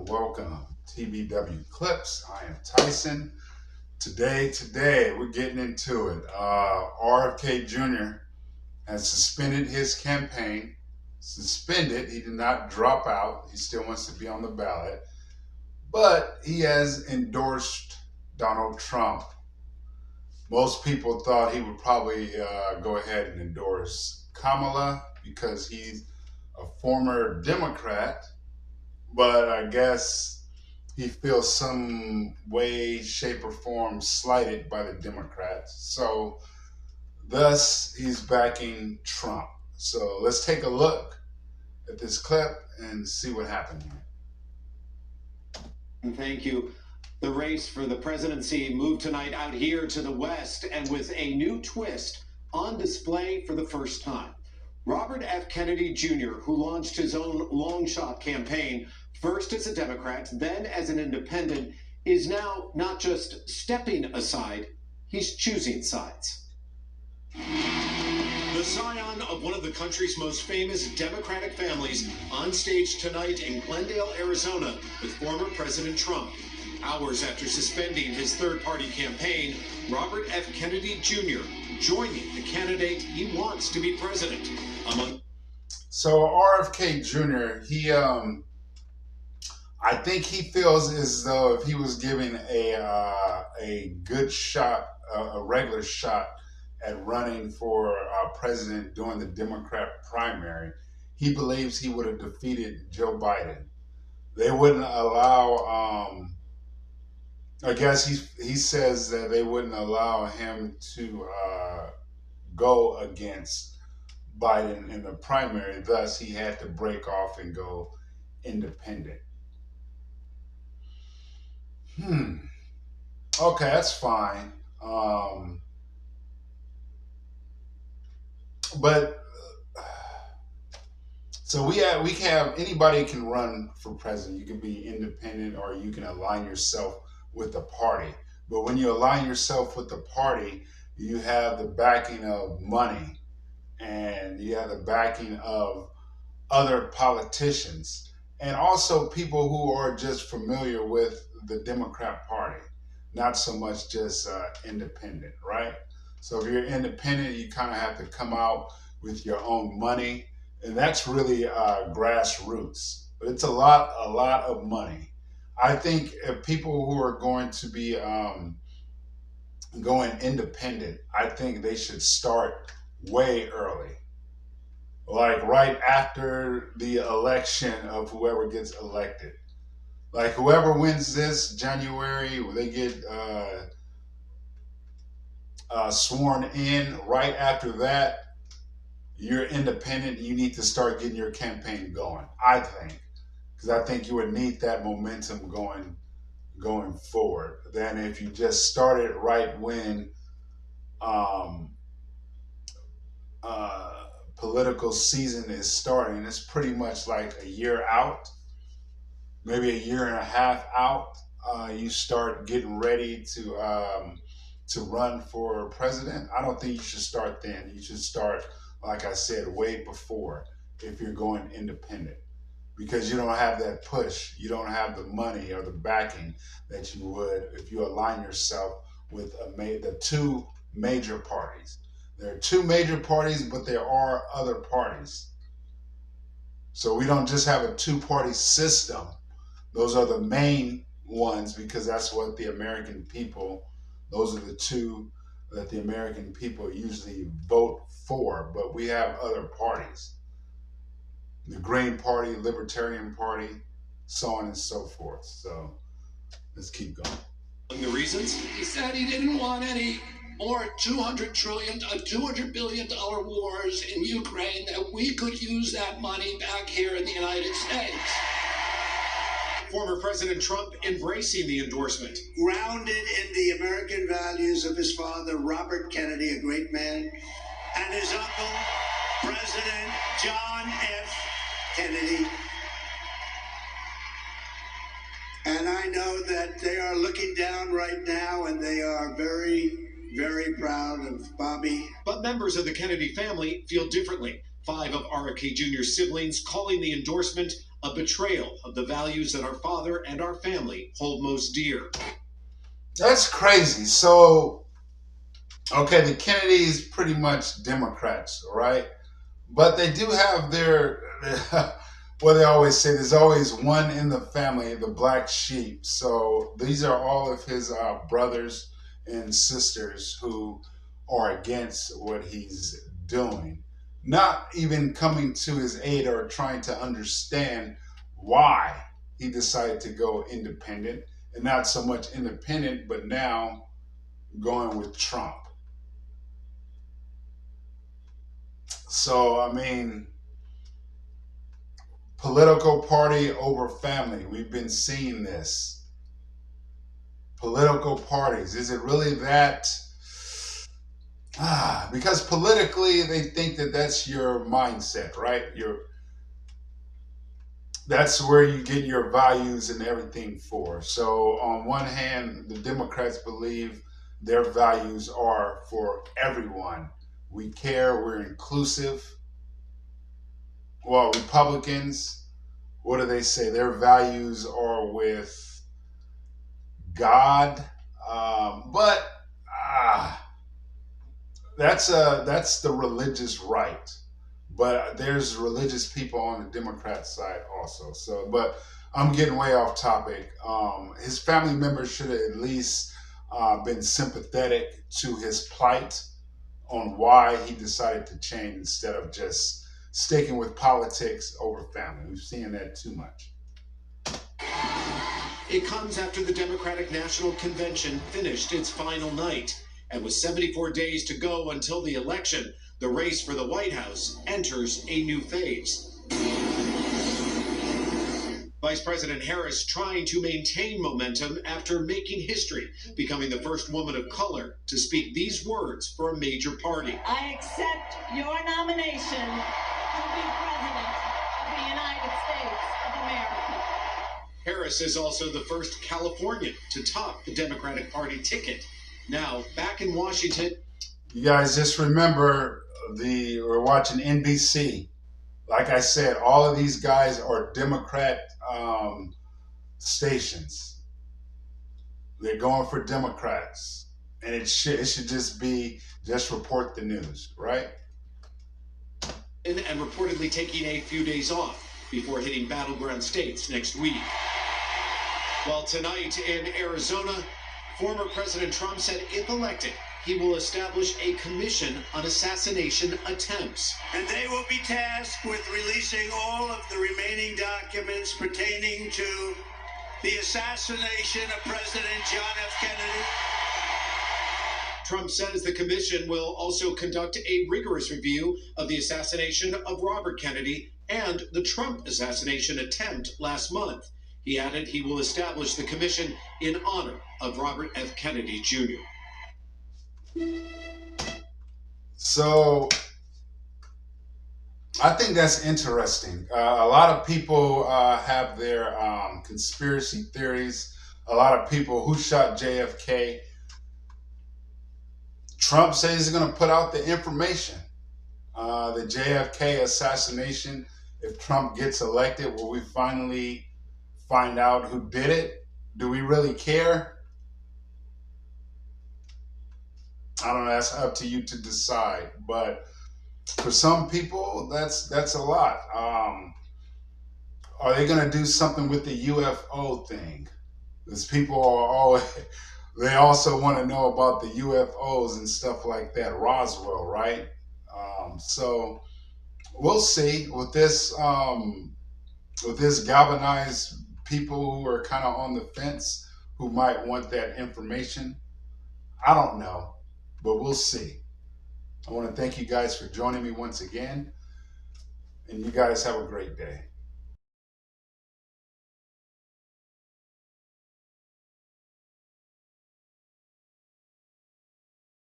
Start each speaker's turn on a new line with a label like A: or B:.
A: Welcome, TBW Clips. I am Tyson. Today, we're getting into it. RFK Jr. has suspended his campaign. Suspended, he did not drop out. He still wants to be on the ballot. But he has endorsed Donald Trump. Most people thought he would probably go ahead and endorse Kamala because he's a former Democrat. But I guess he feels some way, shape, or form slighted by the Democrats. So, thus, he's backing Trump. So, let's take a look at this clip and see what happened here.
B: Thank you. The race for the presidency moved tonight out here to the West, and with a new twist on display for the first time. Robert F. Kennedy Jr., who launched his own long shot campaign, first as a Democrat, then as an independent, is now not just stepping aside, he's choosing sides. The scion of one of the country's most famous Democratic families on stage tonight in Glendale, Arizona, with former President Trump. Hours after suspending his third-party campaign, Robert F. Kennedy Jr. joining the candidate he wants to be president.
A: So RFK Jr., I think he feels as though if he was given a good shot, a regular shot at running for president during the Democrat primary, he believes he would have defeated Joe Biden. They wouldn't allow. I guess he says that they wouldn't allow him to go against Biden in the primary. Thus, he had to break off and go independent. Okay, that's fine. But so we have anybody can run for president. You can be independent or you can align yourself with the party. But when you align yourself with the party, you have the backing of money and you have the backing of other politicians and also people who are just familiar with the Democrat Party, not so much just independent, right? So if you're independent, you kind of have to come out with your own money, and that's really grassroots. But it's a lot of money. I think if people who are going to be going independent, I think they should start way early, like right after the election of whoever gets elected. Like whoever wins this January, they get sworn in. Right after that, you're independent. You need to start getting your campaign going, I think, because I think you would need that momentum going forward than if you just started right when political season is starting. It's pretty much like a year out, maybe a year and a half out. You start getting ready to run for president. I don't think you should start then. You should start, like I said, way before if you're going independent, because you don't have that push. You don't have the money or the backing that you would if you align yourself with the two major parties. There are two major parties, but there are other parties. So we don't just have a two-party system. Those are the main ones because that's what the American people, those are the two that the American people usually vote for. But we have other parties. The Green Party, Libertarian Party, so on and so forth. So let's keep going.
B: The reasons?
C: He said he didn't want any more $200 billion wars in Ukraine, that we could use that money back here in the United States.
B: Former President Trump embracing the endorsement.
D: Grounded in the American values of his father, Robert Kennedy, a great man, and his uncle, President John F. Kennedy. And I know that they are looking down right now, and they are very, very proud of Bobby.
B: But members of the Kennedy family feel differently. 5 of RFK Jr.'s siblings calling the endorsement a betrayal of the values that our father and our family hold most dear.
A: That's crazy. So, okay, the Kennedys pretty much Democrats, right? But they do have their what they always say, there's always one in the family, the black sheep. So these are all of his brothers and sisters who are against what he's doing, not even coming to his aid or trying to understand why he decided to go independent, and not so much independent, but now going with Trump. So, I mean, political party over family. We've been seeing this. Political parties. Is it really that? Because politically, they think that that's your mindset, right? That's where you get your values and everything for. So, on one hand, the Democrats believe their values are for everyone. We care, we're inclusive. Well, Republicans, what do they say? Their values are with God, but that's the religious right. But there's religious people on the Democrat side also. So, but I'm getting way off topic. His family members should have at least been sympathetic to his plight on why he decided to change instead of just sticking with politics over family. We've seen that too much.
B: It comes after the Democratic National Convention finished its final night. And with 74 days to go until the election, the race for the White House enters a new phase. Vice President Harris trying to maintain momentum after making history, becoming the first woman of color to speak these words for a major party.
E: I accept your nomination to be President of the United States of America.
B: Harris is also the first Californian to top the Democratic Party ticket. Now, back in Washington.
A: You guys just remember we're watching NBC. Like I said, all of these guys are Democrat stations. They're going for Democrats. And it should just be, just report the news, right?
B: And reportedly taking a few days off before hitting battleground states next week. Well, tonight in Arizona, former President Trump said if elected, he will establish a commission on assassination attempts.
D: And they will be tasked with releasing all of the remaining documents pertaining to the assassination of President John F. Kennedy.
B: Trump says the commission will also conduct a rigorous review of the assassination of Robert Kennedy and the Trump assassination attempt last month. He added he will establish the commission in honor of Robert F. Kennedy Jr.
A: So I think that's interesting. A lot of people have their conspiracy theories. A lot of people who shot JFK. Trump says he's going to put out the information. The JFK assassination, if Trump gets elected, will we finally find out who did it? Do we really care? I don't know. That's up to you to decide. But for some people, that's a lot. Are they going to do something with the UFO thing? Because people are always, they also want to know about the UFOs and stuff like that. Roswell, right? So we'll see with this galvanized people who are kind of on the fence, who might want that information. I don't know, but we'll see. I want to thank you guys for joining me once again, and you guys have a great day.